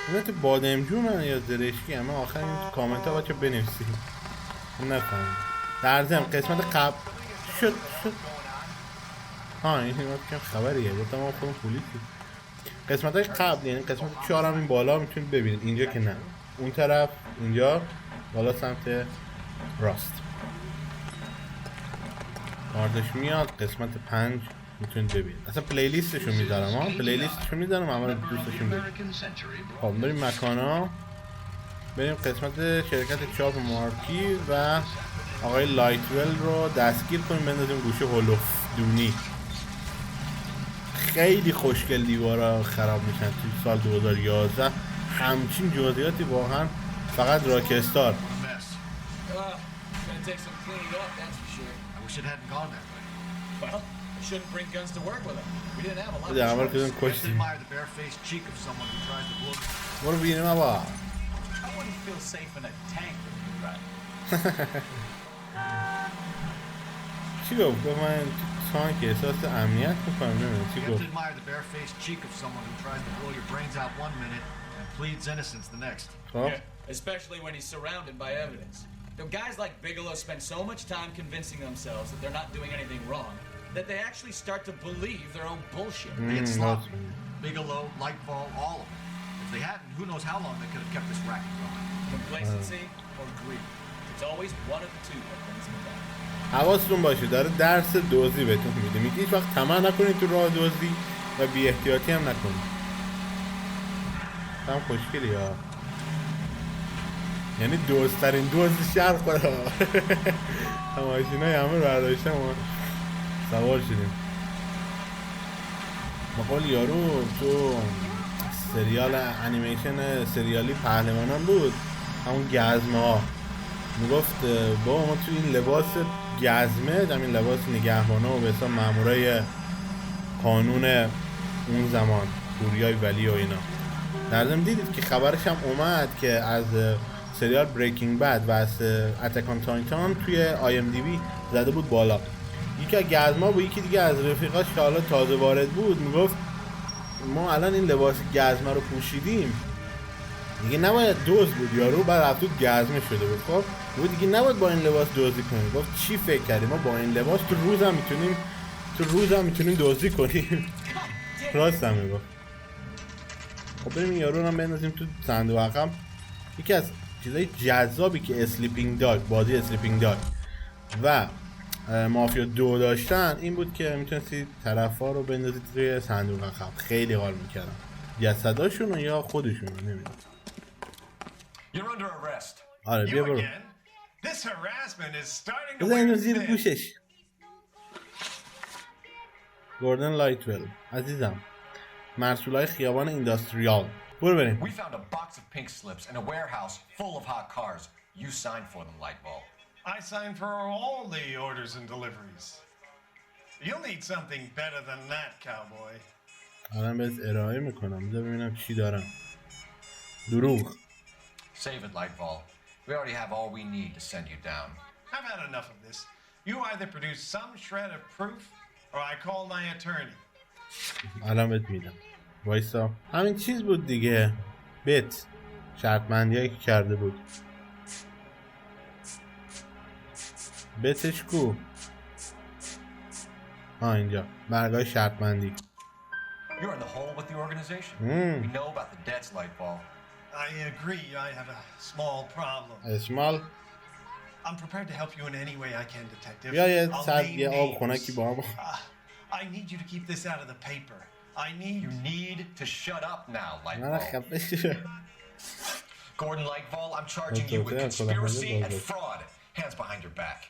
اینا تو بادمجون من یا زرشکی همه آخر این تو کامنت ها باید بنویسیم. نفهمیم. در ضمن قسمت قبل شد این که خبریه گفتم ما خودم پولیسی. قسمت های قبل یعنی قسمت 4 هم این بالا میتونید ببینید. اینجا که نه، اون طرف اینجا بالا سمت راست کاردش میاد. قسمت 5 میتونید ببینید. اصلا پلیلیستشو میذارم ها، پلیلیستشو میذارم همه دوستشون ببینید. خب بریم مکانا، بریم قسمت شرکت چاپ مارکی و آقای لایتول رو دستگیر کنیم بندازیم گوشه هولوفدونی. خیلی خوشگل دیوارا خراب میشن توی سال 2011. همچین جزئیاتی واقعا فقط راکستار. ده عمل کدوم کشتیم. برو بینیم ابا. چی گفت؟ گفت من تانک احساس امنیت میکنم. نمیدونم چی گفت. خب Especially when he's surrounded by evidence. You know, guys like Bigelow spend so much time convincing themselves that they're not doing anything wrong that they actually start to believe their own bullshit. They get sloppy. Bigelow, Lightfall, all of them. If they hadn't, who knows how long they could have kept this racket going. Complacency or greed. It's always one of the two that brings them down. حواستون باشه داره درس دزدی بهتون میده. میگه هیچ وقت طمع نکنید تو راه دزدی و بی احتیاطی هم نکنید. هم خوشگلی ها. یعنی دوستترین دزد شهر خدا. ماشینای همه رو برداشتم و سوار شدیم. مقال یارو تو سریال انیمیشن سریالی پهلوانان بود، همون گزمه ها، میگفت با ما تو این لباس گزمه، همین لباس نگهبانا و به حساب مامورای قانون اون زمان، پوریای ولی و اینا. در ضمن دیدید که خبرش هم اومد که از سریال بریکینگ بد و از اتک آن تایتان توی IMDb زده بود بالا. یکی از گزما بود، یکی دیگه از رفیقاش که حالا تازه وارد بود میگفت ما الان این لباس گزمه رو پوشیدیم، دیگه نباید دزد بود یارو، بعد رفت تو گزمه شده بود. خب گفت دیگه نباید با این لباس دزدی کنیم. گفت چی فکر کردیم ما با این لباس تو روز هم میتونیم دزدی کنیم. راست هم میگفت. خب بریم این یارو رو هم بندازیم تو صندوق عقب. یکی از چیزای جذابی که اسلیپینگ داگ، بازی اسلیپینگ داگ و مافیا 2 داشتن این بود که میتونستید طرفا رو بندازید توی صندوق عقب. خیلی حال میکردم جسداشون یا خودشون رو نمیدونم. آره بیا برو بزن اینو زیر گوشش. گوردن لایتول عزیزم، مرسولای خیابان اینداستریال. برو بریم. We found a box of pink slips in a warehouse full of hot cars. You signed for them, Lightball. I signed for all the orders and deliveries. You'll need something better than that, cowboy. الان بهت ارائه میکنم. بذار ببینم چی دارم. دروغ. Save it, Lightball. We already have all we need to send you down. I've had enough of this. You either produce some shred of proof or I call my attorney. الان بهت میدم. وایسا. همین چیز بود دیگه. بت. شرطمندیایی که کرده بود. بتش کو؟ اینجا. برگاه شرطمندی. You're in the hole with the organization. We know about the debts, Lightball. I agree. I have a small problem. Small? I'm prepared to help you in any way I can, detective. یه آب خنکی با هم. I need you to keep this out of the paper. You need to shut up now, نه Lightball. خفه. Gordon Lightball, I'm charging you with conspiracy and fraud. Hands behind your back.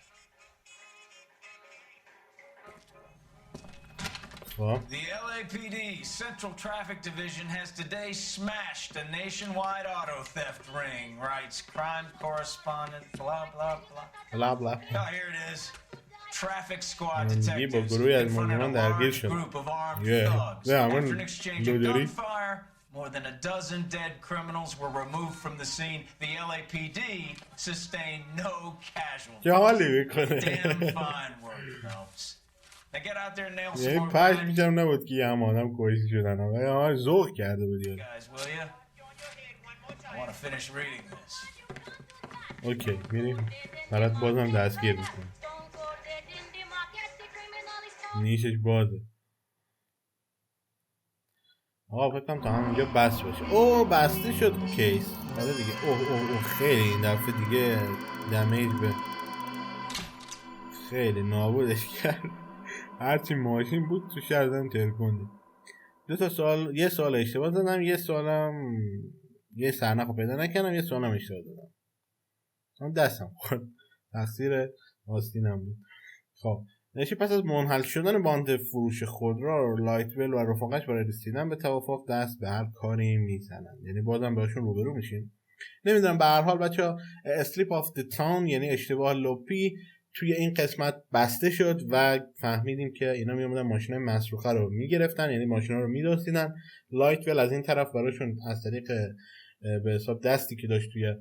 The LAPD Central Traffic Division has today smashed a nationwide auto theft ring, writes crime correspondent, blah, blah, blah. Blah, blah. Oh, here it is. Traffic squad detectives confronted a large group of armed thugs. After an exchange of gunfire, more than a dozen dead criminals were removed from the scene. The LAPD sustained no casualties. Damn fine work, Phelps. Now get out there and nail some more پشت میشم نبود که هم آدم کشته شدن ها. ذوق کرده بود یاد. guys, will you? I want to finish reading this. اوکی میریم برات بازم دستگیر میکنم. نیشش بازه. آقا فکرم تا همونجا بس باشه. اوه بسته شد کیس. آره دیگه. اوه خیلی این دفعه دیگه دمیج به خیلی نابودش کرد. هرچی ماشین بود تو شهردم ترکوندیم. 2 سوال، یه سوال اشتباه دادم، یه سوالم یه سرنخو پیدا نکردم، یه سوالم اشتباه دادم. اون دستم خورد، تقصیر آستینم بود. خب نشی پس از منحل شدن باند فروش خودرو، لایتول و رفاقش برای رسیدن به توافق دست به هر کاری میزنن. یعنی بازم باشون روبرو میشیم. نمیدونم، به هر حال بچه‌ها اسلیپ آف دی تاون یعنی اشتباه لپی توی این قسمت بسته شد و فهمیدیم که اینا میومدن ماشینای مسروقه رو میگرفتن، یعنی ماشینا رو میدزدیدن. لایتول از این طرف براشون از طریق به حساب دستی که داشت توی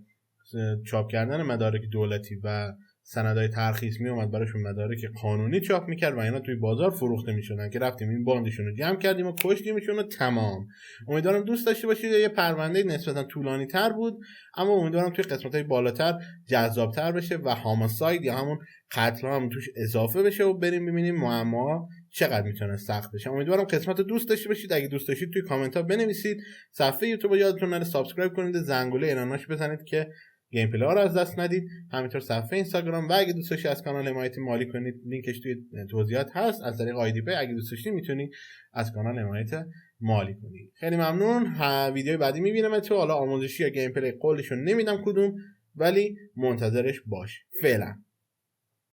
چاپ کردن مدارک دولتی و سندهای ترخیص میومد براشون مدارک قانونی چاپ میکرد و اینا توی بازار فروخته میشدن که رفتیم این باندشون رو جمع کردیم و کشتیمشون و تمام. امیدوارم دوست داشته باشید. یه پرونده نسبتا طولانی تر بود اما امیدوارم توی قسمت‌های بالاتر جذابتر بشه و هاماساید یا همون قتل هم توش اضافه بشه و بریم ببینیم معما چقدر میتونه سخت بشه. امیدوارم قسمت رو دوست داشته باشید. اگه دوست داشتید توی کامنت ها بنویسید. صفحه یوتیوب رو یادتون نره سابسکرایب کنید، زنگوله اعلاناش بزنید که گیم پلی ها رو از دست ندید. همینطور صفحه اینستاگرام و اگه دوست داشتید از کانال حمایت مالی کنید لینکش توی توضیحات هست از طریق آیدی پی. اگه دوست داشتید میتونید از کانال حمایت مالی کنید. خیلی ممنون. ویدیو بعدی میبینم تو. حالا آموزشی یا گیم پلی قولشو نمیدم کدوم، ولی منتظرش باش. فعلا